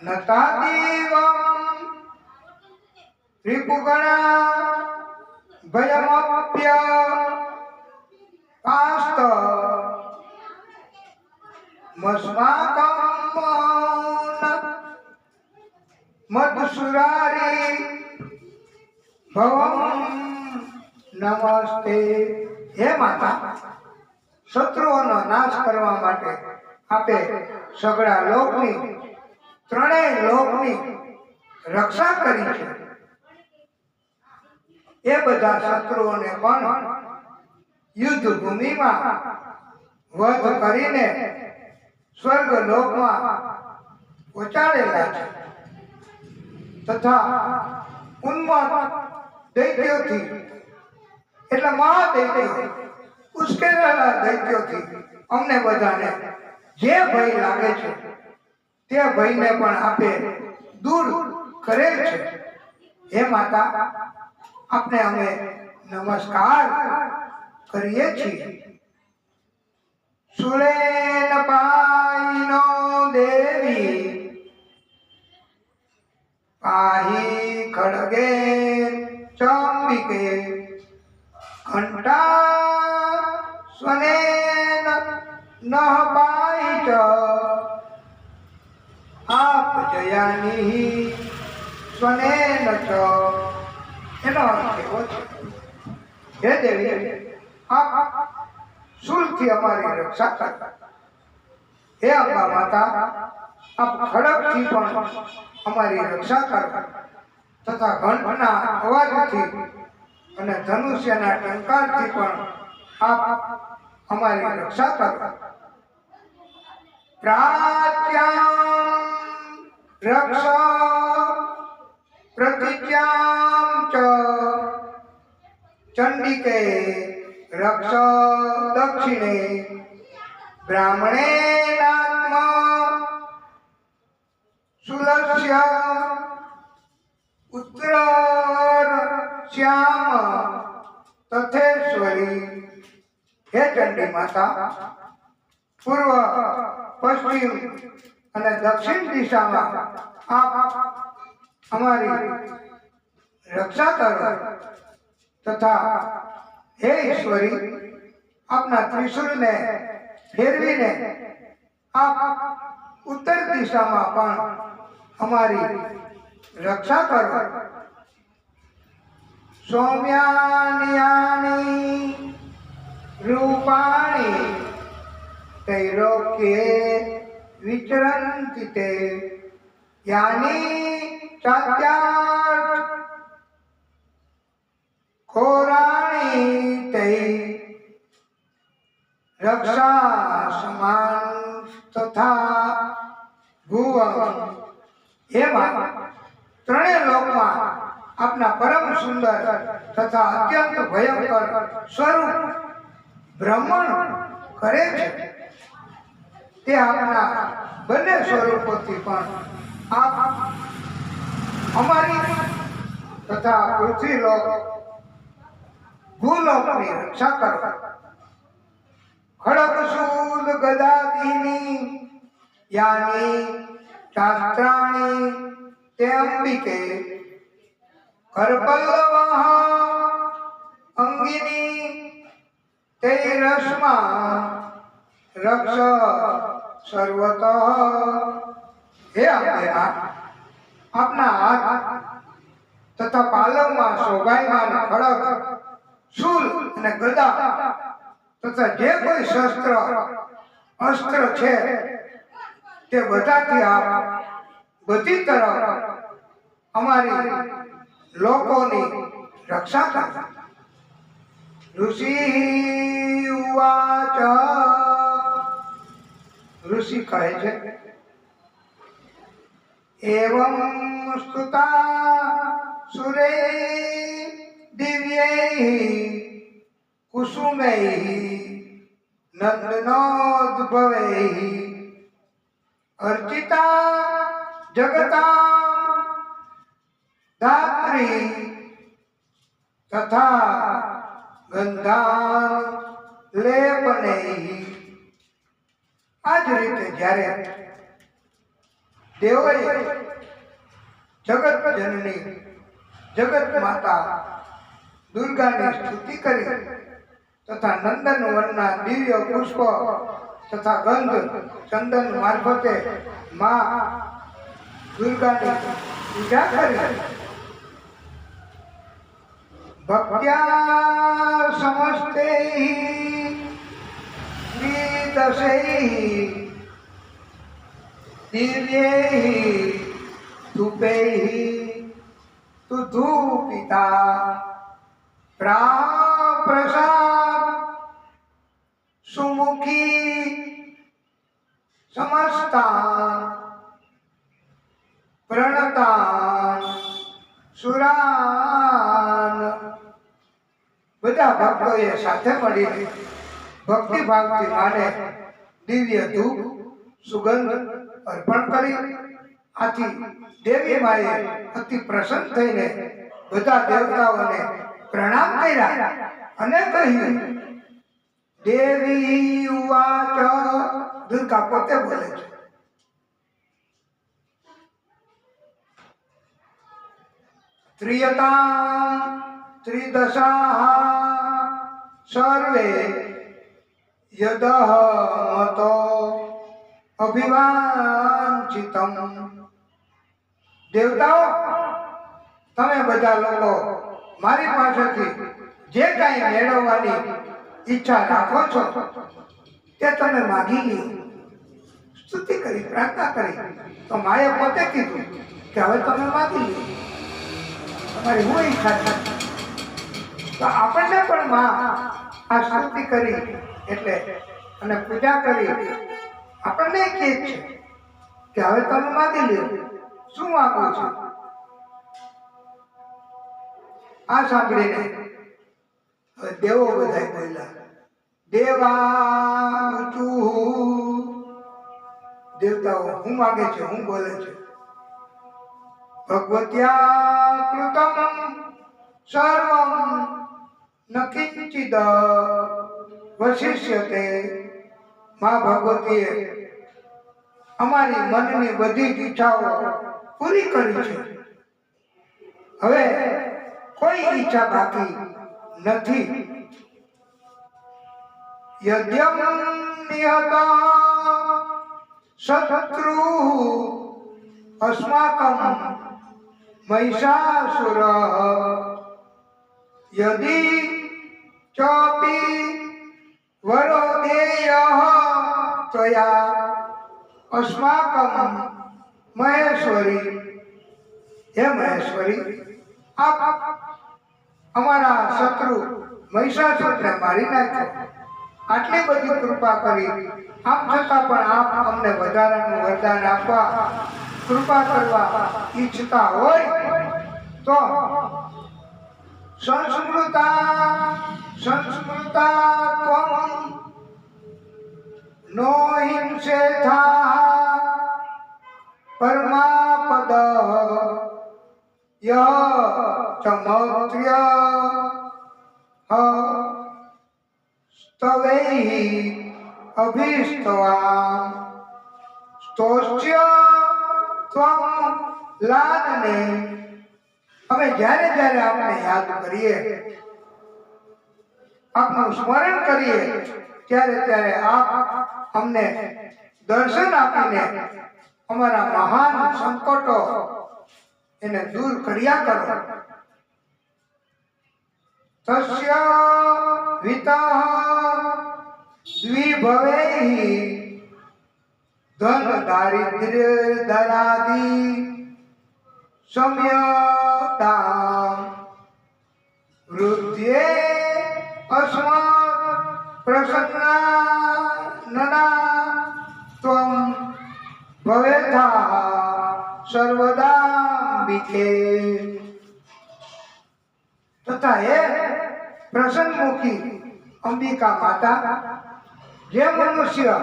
નતાદીવમ રિપુગણા ભયમપ્ય કાસ્ત મસ્માકમ મધુસુરારી ભવમ નમસ્તે. હે માતા, શત્રુઓનો નાશ કરવા માટે આપે સગળા લોકની ત્રણેય લોકની રક્ષા કરી છે. એ બધા શત્રુઓને પણ યુદ્ધ ભૂમિમાં વધ કરીને સ્વર્ગ લોકમાં પહોંચાડેલા છે. તથા ઉન્મત્ત દૈત્યોથી એટલે મહાદૈત્યો ઉશ્કેરેલા દૈત્યોથી અમને બધાને જે ભય લાગે છે તે ભયને પણ આપે દૂર કરેલ છે. હે માતા, આપને અમે નમસ્કાર કરીએ છીએ. સુરેન પાઈનો દેવી પાહી ખડગે ચંબિકે ન પાઈ ચ આપ જયાની સ્વનેન ચ. એનો અર્થ એવો છે, હે દેવી, આપ શૂળથી અમારી રક્ષા કરતા. હે અંબા માતા, આપ ખડકથી પણ અમારી રક્ષા કરો તથા ઘંટના અવાજથી અને ધનુષ્યના ટંકારથી પણ આપ અમારી રક્ષા કરો. પ્રાચ્યામ રક્ષ પ્રતિજ્ઞામ ચ ચંડિકે રક્ષ દક્ષિણે બ્રાહ્મણેનાત્મ સુલસ્ય ઉત્તર શ્યામ તથેશ્વરી. હે ચંડી માતા, પૂર્વ, પશ્ચિમ અને દક્ષિણ દિશામાં આપ અમારી રક્ષા કરો તથા હે ઈશ્વરી, આપના ત્રિશૂળને ફેરવીને આપ ઉત્તર દિશામાં પણ અમારી રક્ષા કરો. સૌમ્યાની રૂપાણી તૈલોક્યે વિચરંતિ તે યાની ચાત્યાર્થ ઘોરાણી તૈ રક્ષા સમાન તથા ભુવન. એમાં ત્રણેય લોકમાં આપના પરમ સુંદર તથા અત્યંત ભયંકર સ્વરૂપ ભ્રમણ કરે છે. તે આપના બંને સ્વરૂપોથી પણ આપ અમારી તથા પૃથ્વીલોક ભૂલોકની રક્ષા કરો. ખડગશૂલ ગદાદીની યાની શાસ્ત્રાણી તે અંબિકે કરપલ્લવઃ અંગિની તે રશ્મા રક્ષ સર્વતઃ. હે અંબે, આપના હાથ તથા પાલવમાં શોભાયમાન ખડગ, શૂલ અને ગદા તથા જે કોઈ શસ્ત્ર અસ્ત્ર છે તે બધાથી આપ બધી તરફ અમારી લોકોની રક્ષા કરો. ઋષિ ઉવાચ. ઋષિ કહે છે, એવં સ્તુતા સુરે દિવ્યૈ કુસુમૈ નંદનોદ્ભવૈ અર્ચિતા જગતા ધાત્રી તથા ગંધા લેપનૈ. આ જ રીતે જ્યારે દેવોએ જગત જનની જગત માતા દુર્ગાની સ્તુતિ કરી તથા નંદન વનના દિવ્ય પુષ્પ તથા ગંધ ચંદન મારફતે માં દુર્ગાની પૂજા કરી, ભક્ત્યા સમસ્તૈ શ્રીદશૈ દિવ્યૈ ધૂપૈ તુધૂપિતા પ્રસાદ સુમુખી સમસ્તા પ્રણતાન સુરાન. બધા ભક્તોએ સાથે મળીને ભક્તિ ભાવથી માને દિવ્ય ધૂપ સુગંધ અર્પણ કરી. આથી દેવી માએ અતિ પ્રસન્ન થઈને બધા દેવતાઓને પ્રણામ કર્યા અને કહ્યું, દેવી ઉવાચ. દુર્ગા પોતે બોલે છે, ત્રિયતા ત્રિદશા સર્વે યદઃ મતો અભિવાંચિતમ. દેવતાઓ, તમે બધા લોકો મારી પાસેથી જે કાંઈ મેળવવાની ઈચ્છા રાખો છો તે તમે માગી લો. સ્તુતિ કરી, પ્રાર્થના કરી તો માએ પોતે કીધું કે હવે તમે માગી લો, તમારી હું ઈચ્છા છે. તો આપણને પણ માં આ સ્તુતિ કરી એટલે અને પૂજા કરી આપણને કહે છે કે હવે તમે માગી લો, શું માગો છો. આ સાંભળીને દેવો બધા બોલ્યા, દેવાચુ. દેવતાઓ હું માગે છે, હું બોલે છે. ભગવત્યા કૃતમ સર્વમ ન કિંચિદ વશિષ્યતે. માં ભગવતીએ અમારી મનની બધી જ ઈચ્છાઓ પૂરી કરી છે. હવે કોઈ ઈચ્છા બાકી નથી. યદ્યમ નિયત શત્રુ અસ્માકં મહિષાસુર યદિ ચોપી વરોદેયઃ ત્વયા અસ્માકં મહેશ્વરી. હે મહેશ્વરી, આપ અમારા શત્રુ મહિષાસુરને મારી નાખ્યો. આટલી બધી કૃપા કરી, આમ છતાં પણ આપ અમને વધારાનું વરદાન આપવા, કૃપા કરવા ઈચ્છતા હોય તો સંસ્મૃતા ત્વમ નો હિંસેથા પરમાપદ ચમત્ર્ય સ્તવૈ અભિસ્તવા સ્તોષ્ય ત્વમ લાનને. અમે જ્યારે જ્યારે આપણે યાદ કરીએ, આપનું સ્મરણ કરીએ, ત્યારે ત્યારે આપ અમને દર્શન આપીને અમારા મહાન સંકટો એને દૂર કર્યા કરો. તસ્ય વિતઃ દ્વિભવૈ ધન દારિદ્ર્ય દરાદિ સમયતા વૃદ્ધ્યે અસ્મत् પ્રસન્ના ત્વમ ભવેથા સર્વદાંબિકે. તથા હે પ્રસન્નમુખી અંબિકા માતા, જે મનુષ્ય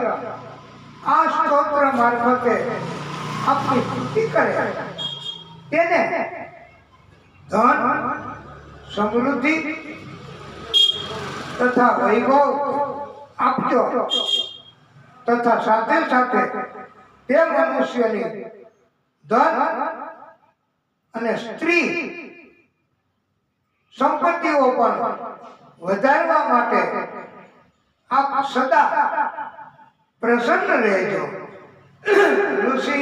આ સ્તોત્ર મારફતે આપની સ્તુતિ કરે તેને ધન, સમૃદ્ધિ તથા વૈભવ આપજો. તથા સાથે સાથે તે મનુષ્યની ધન અને સ્ત્રી સંપત્તિઓ પણ વધારવા માટે આપ સદા પ્રસન્ન રહેજો. ઋષિ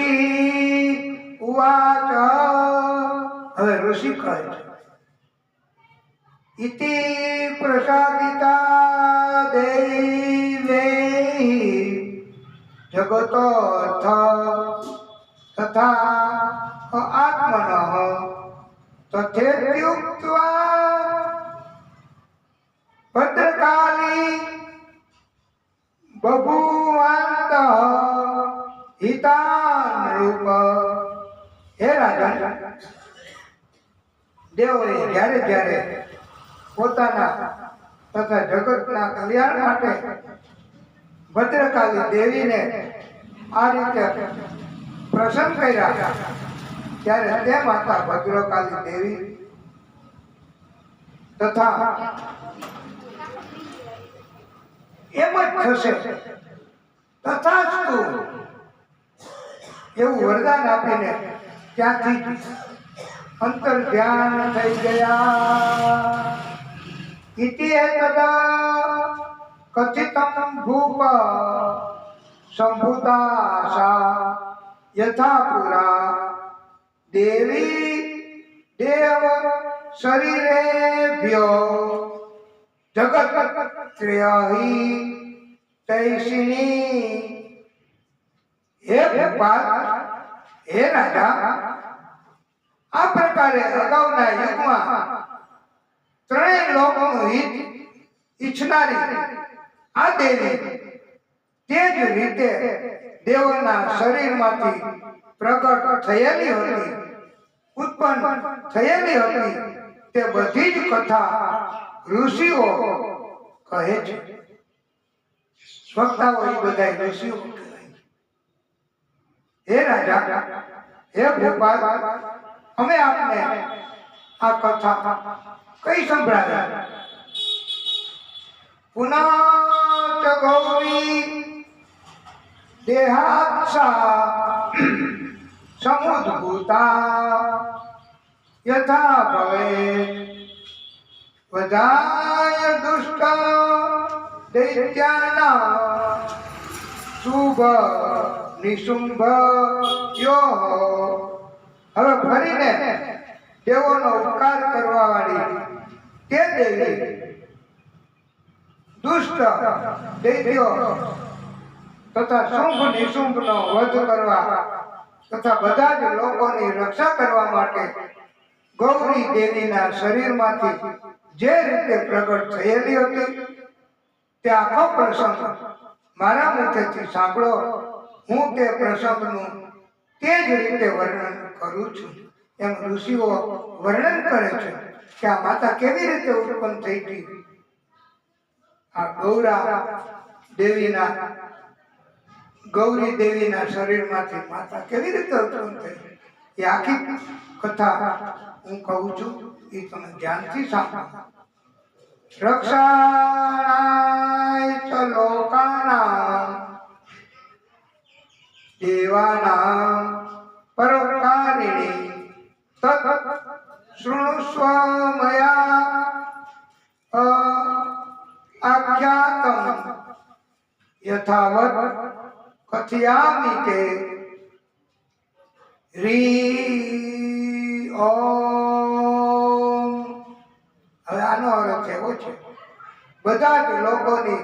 ઉવાચ. હવે ઋષિ કહે છે, ઇતિ પ્રસાદિતા દૈવૈ જગતોऽર્થ તથા આત્મનઃ તથેત્યુક્ત્વા ભદ્રકાલી બભૂવાંતઃ હિતાનૃપ. હે રાજન, દેવોએ જ્યારે જ્યારે પોતાના તથા જગતના કલ્યાણ માટે ભદ્રકાલી દેવીને આ રીતે પ્રસન્ન કર્યા, ત્યારે તે માતા ભદ્રકાલી દેવી તથા એમ જ થશે તથાસ્તુ એવું વરદાન આપીને ત્યાંથી અંતર ધ્યાન થઈ ગયા. ઇતિ તદા કથિતમ ભૂપ સંભુતાશા યથા પુરા દેવી દેવ શરીરેભ્યો જગત ત્રયહિ તૈષિણી. હે ભોપાલ, હે રાજા, આ પ્રકારે અગાઉના યુગમાં ત્રણેય લોકનું હિત ઈચ્છનારી આ દેવી તે જ રીતે દેવોના શરીરમાંથી પ્રગટ થયેલી હતી, ઉત્પન્ન થયેલી હતી. તે બધી જ કથા ઋષિઓ કહે છે. વક્તાઓ એ બધા ઋષિઓ કહેવાય. હે રાજા, હે ભોપાલ, અમે આપને આ કથા કઈ સંભળાવ્યા. પુનઃ ચ ગૌરી દેહાક્ષા સમુદ્ભૂતા યથા ભવે વદાય દુષ્ટ દૈત્યાના શુભ નિશુંભ યો. હવે ફરીને દેવોનો ઉપકાર કરવા વાળી તે દેવી દુષ્ટ દૈત્યો તથા શુંભ નિશુંભનો વધ કરવા તથા બધા જ લોકોની રક્ષા કરવા માટે ગૌરી દેવીના શરીરમાંથી જે રીતે પ્રગટ થયેલી હતી તે આખો પ્રસંગ મારા મુખેથી સાંભળો. હું તે પ્રસંગનું તે જ રીતે વર્ણન કરું છું. એમ ઋષિઓ વર્ણન કરે છે કે આ માતા કેવી રીતે ઉત્પન્ન થઈ હતી. આ ગૌરી દેવીના શરીરમાંથી માતા કેવી રીતે ઉત્પન્ન થઈ એ આખી કથા હું કહું છું. એ તમે ધ્યાનથી સાંભળો. રક્ષાણાય ચ લોકાનાં દેવાનાં પરોપકારિણી તત શૃણુષ્વ મયા આખ્યાતમ યથાવત કથયામિ તે. રી ઓમ. હવે આનો અર્થ એવો છે, બધા જ લોકોની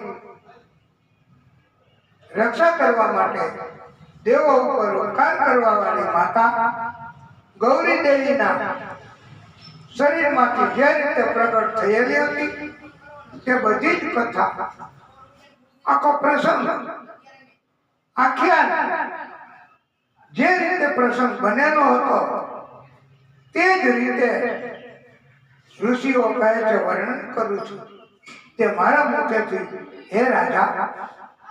રક્ષા કરવા માટે દેવો ઉપર ઉપકાર કરવા વાળી માતા ગૌરી દેવીના શરીરમાંથી જે રીતે પ્રગટ થયેલી હતી તે બધી જ કથા આખો પ્રસંગ આખ્યાન જે રીતે પ્રસંગ બનેલો હતો તે જ રીતે ઋષિઓ કહે છે વર્ણન કરું છું. તે મારા મુખેથી હે રાજા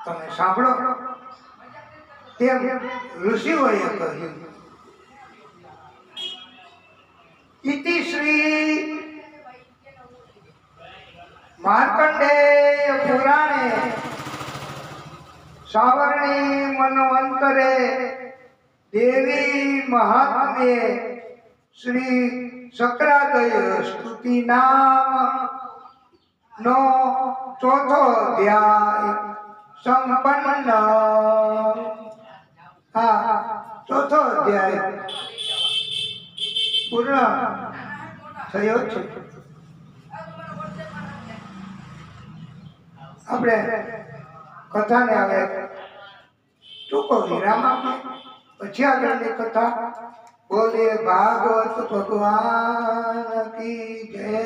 તમે સાંભળો. તેમ ઋષિઓએ કહ્યું. ઇતિ શ્રી માર્કંડેય પુરાણે સાવર્ણી મન્વંતરે દેવી મહાત્મ્યે શ્રી શક્રાદય સ્તુતિ નામ નો ચોથો અધ્યાય સંપન્ન. હા, ચોથો અધ્યાય પૂર્ણ થયો છે. આપણે કથાને હવે ટૂંકો વિરામ આપીએ, પછી આગળની કથા. બોલે ભાગવત ભગવાન કી જય.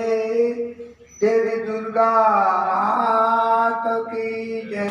દેવી દુર્ગા માત કી જય.